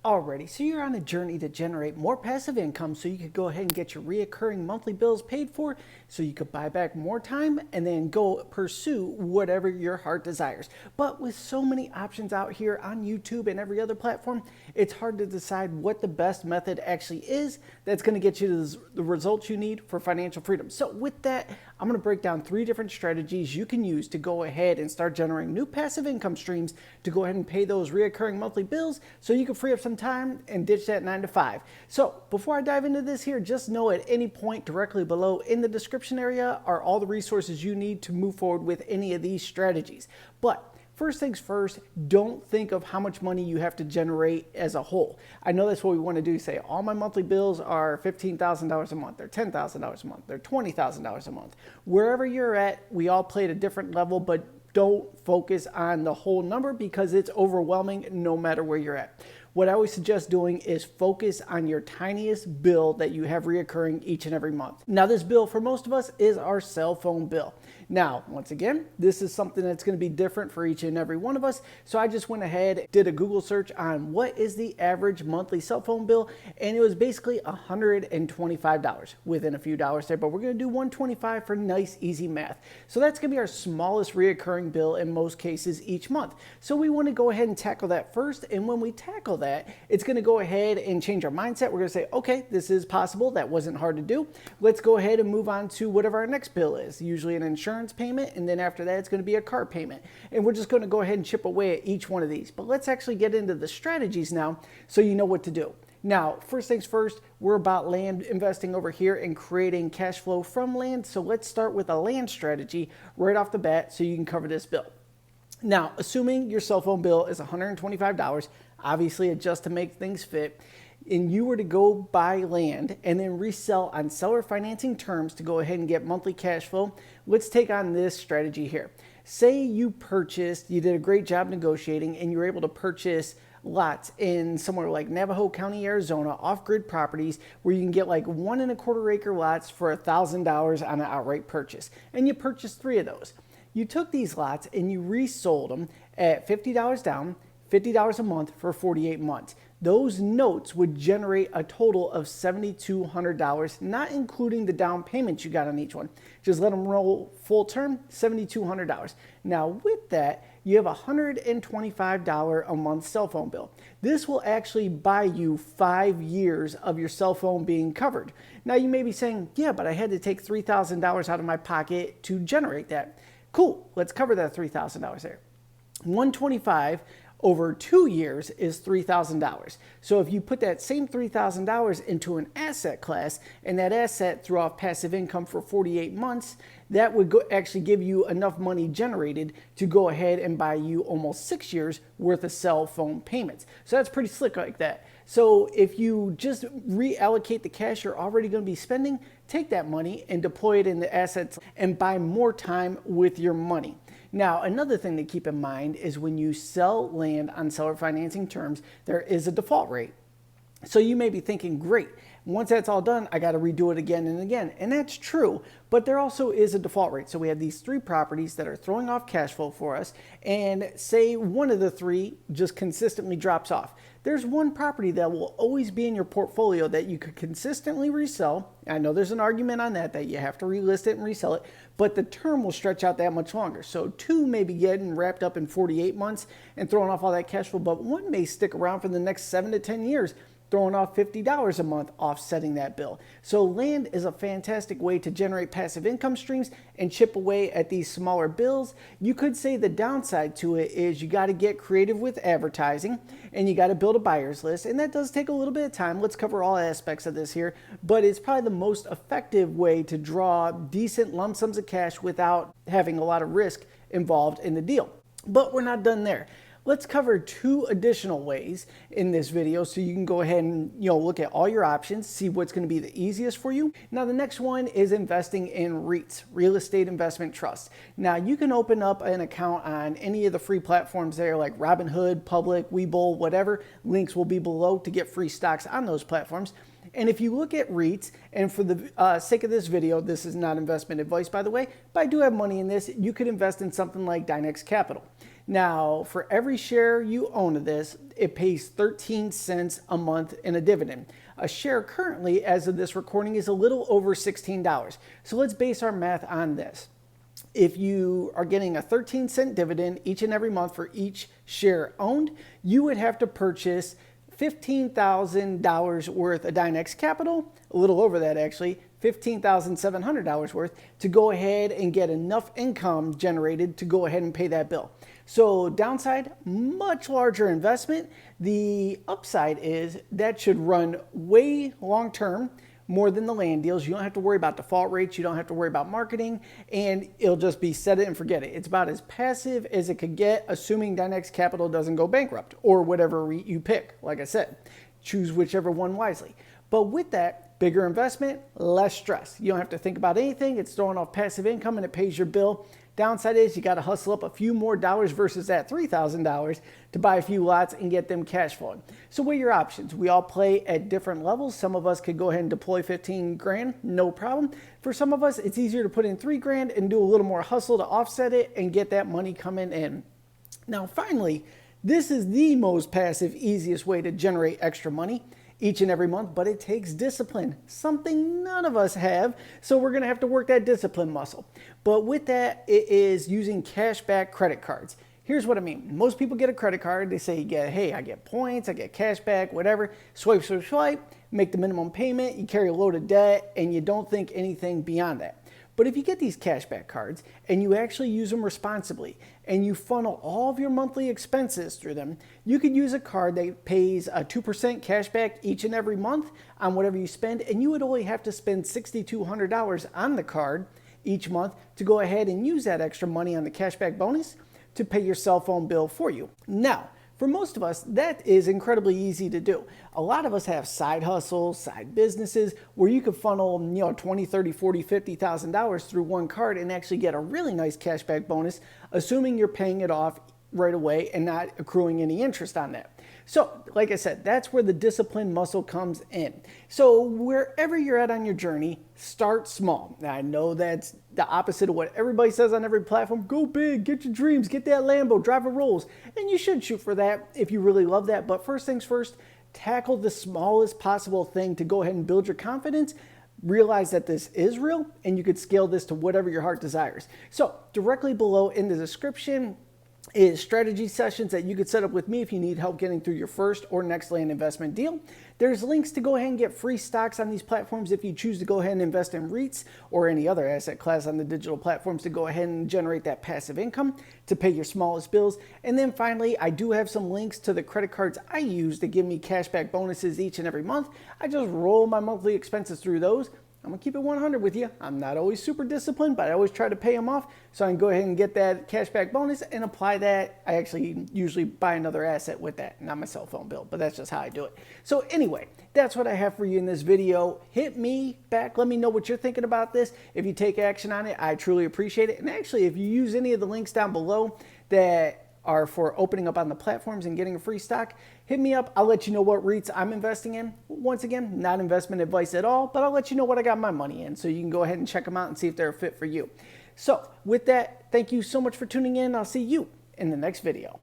Alrighty, so you're on a journey to generate more passive income so you could go ahead and get your reoccurring monthly bills paid for so you could buy back more time and then go pursue whatever your heart desires. But with so many options out here on YouTube and every other platform, it's hard to decide what the best method actually is that's going to get you to the results you need for financial freedom. So with that, I'm going to break down 3 different strategies you can use to go ahead and start generating new passive income streams to go ahead and pay those reoccurring monthly bills so you can free up some time and ditch that 9 to 5. So before I dive into this here, just know at any point directly below in the description area are all the resources you need to move forward with any of these strategies. But first things first, don't think of how much money you have to generate as a whole. I know that's what we want to do. Say, all my monthly bills are $15,000 a month, they're $10,000 a month, they're $20,000 a month. Wherever you're at, we all play at a different level, but don't focus on the whole number because it's overwhelming no matter where you're at. What I always suggest doing is focus on your tiniest bill that you have reoccurring each and every month. Now, this bill for most of us is our cell phone bill. Now, once again, this is something that's going to be different for each and every one of us. So I just went ahead, did a Google search on what is the average monthly cell phone bill, and it was basically $125 within a few dollars there, but we're going to do $125 for nice, easy math. So that's going to be our smallest reoccurring bill in most cases each month. So we want to go ahead and tackle that first, and when we tackle that, it's going to go ahead and change our mindset. We're going to say, okay, this is possible. That wasn't hard to do. Let's go ahead and move on to whatever our next bill is, usually an insurance payment, and then after that it's going to be a car payment, and we're just going to go ahead and chip away at each one of these. But let's actually get into the strategies now so you know what to do. Now, first things first, we're about land investing over here and creating cash flow from land. So let's start with a land strategy right off the bat so you can cover this bill. Now, assuming your cell phone bill is $125, obviously adjust to make things fit, and you were to go buy land and then resell on seller financing terms to go ahead and get monthly cash flow, let's take on this strategy here. Say you did a great job negotiating, and you were able to purchase lots in somewhere like Navajo County, Arizona, off-grid properties where you can get like 1.25 acre lots for $1,000 on an outright purchase. And you purchased 3 of those. You took these lots and you resold them at $50 down, $50 a month for 48 months. Those notes would generate a total of $7,200, not including the down payments you got on each one. Just let them roll full term, $7,200. Now with that, you have a $125 a month cell phone bill. This will actually buy you 5 years of your cell phone being covered. Now you may be saying, yeah, but I had to take $3,000 out of my pocket to generate that. Cool, let's cover that $3,000 there. $125 over 2 years is $3,000. So if you put that same $3,000 into an asset class, and that asset threw off passive income for 48 months, that would actually give you enough money generated to go ahead and buy you almost 6 years worth of cell phone payments. So that's pretty slick like that. So if you just reallocate the cash you're already going to be spending, take that money and deploy it into assets and buy more time with your money. Now, another thing to keep in mind is when you sell land on seller financing terms, there is a default rate. So you may be thinking, great, once that's all done, I got to redo it again and again. And that's true, but there also is a default rate. So we have these 3 properties that are throwing off cash flow for us, and say one of the 3 just consistently drops off. There's one property that will always be in your portfolio that you could consistently resell. I know there's an argument on that you have to relist it and resell it, but the term will stretch out that much longer. So 2 may be getting wrapped up in 48 months and throwing off all that cash flow, but 1 may stick around for the next 7 to 10 years, throwing off $50 a month, offsetting that bill. So land is a fantastic way to generate passive income streams and chip away at these smaller bills. You could say the downside to it is you got to get creative with advertising, and you got to build a buyer's list, and that does take a little bit of time. Let's cover all aspects of this here, but it's probably the most effective way to draw decent lump sums of cash without having a lot of risk involved in the deal. But we're not done there. Let's cover 2 additional ways in this video so you can go ahead and look at all your options, see what's going to be the easiest for you. Now the next one is investing in REITs, real estate investment trusts. Now you can open up an account on any of the free platforms there like Robinhood, Public, Webull, whatever. Links will be below to get free stocks on those platforms. And if you look at REITs, and for the sake of this video, this is not investment advice by the way, but I do have money in this, you could invest in something like Dynex Capital. Now, for every share you own of this, it pays 13 cents a month in a dividend. A share currently, as of this recording, is a little over $16. So let's base our math on this. If you are getting a 13-cent dividend each and every month for each share owned, you would have to purchase $15,000 worth of Dynex capital, a little over that actually, $15,700 worth, to go ahead and get enough income generated to go ahead and pay that bill. So downside, much larger investment. The upside is that should run way long term, more than the land deals. You don't have to worry about default rates. You don't have to worry about marketing, and it'll just be set it and forget it. It's about as passive as it could get, assuming Dynex Capital doesn't go bankrupt, or whatever REIT you pick. Like I said, choose whichever one wisely. But with that, bigger investment, less stress. You don't have to think about anything. It's throwing off passive income and it pays your bill. Downside is you got to hustle up a few more dollars versus that $3,000 to buy a few lots and get them cash flowing. So what are your options? We all play at different levels. Some of us could go ahead and deploy 15 grand, no problem. For some of us, it's easier to put in 3 grand and do a little more hustle to offset it and get that money coming in. Now, finally, this is the most passive, easiest way to generate extra money each and every month, but it takes discipline, something none of us have. So we're going to have to work that discipline muscle. But with that, it is using cashback credit cards. Here's what I mean. Most people get a credit card. They say, hey, I get points, I get cash back, whatever. Swipe, swipe, swipe, make the minimum payment. You carry a load of debt and you don't think anything beyond that. But if you get these cashback cards and you actually use them responsibly and you funnel all of your monthly expenses through them, you could use a card that pays a 2% cashback each and every month on whatever you spend, and you would only have to spend $6,200 on the card each month to go ahead and use that extra money on the cashback bonus to pay your cell phone bill for you. Now, for most of us, that is incredibly easy to do. A lot of us have side hustles, side businesses where you could funnel, $20, $30, $40, $50,000 through one card and actually get a really nice cashback bonus, assuming you're paying it off right away and not accruing any interest on that. So, like I said, that's where the discipline muscle comes in. So wherever you're at on your journey, start small. Now, I know that's the opposite of what everybody says on every platform. Go big, get your dreams, get that Lambo, drive a Rolls. And you should shoot for that if you really love that. But first things first, tackle the smallest possible thing to go ahead and build your confidence. Realize that this is real and you could scale this to whatever your heart desires. So directly below in the description is strategy sessions that you could set up with me if you need help getting through your first or next land investment deal. There's links to go ahead and get free stocks on these platforms if you choose to go ahead and invest in REITs or any other asset class on the digital platforms to go ahead and generate that passive income to pay your smallest bills. And then finally, I do have some links to the credit cards I use to give me cashback bonuses each and every month. I just roll my monthly expenses through those. I'm going to keep it 100 with you. I'm not always super disciplined, but I always try to pay them off so I can go ahead and get that cashback bonus and apply that. I actually usually buy another asset with that, not my cell phone bill, but that's just how I do it. So anyway, that's what I have for you in this video. Hit me back. Let me know what you're thinking about this. If you take action on it, I truly appreciate it. And actually, if you use any of the links down below that are for opening up on the platforms and getting a free stock, hit me up. I'll let you know what REITs I'm investing in. Once again, not investment advice at all, but I'll let you know what I got my money in so you can go ahead and check them out and see if they're a fit for you. So with that, thank you so much for tuning in. I'll see you in the next video.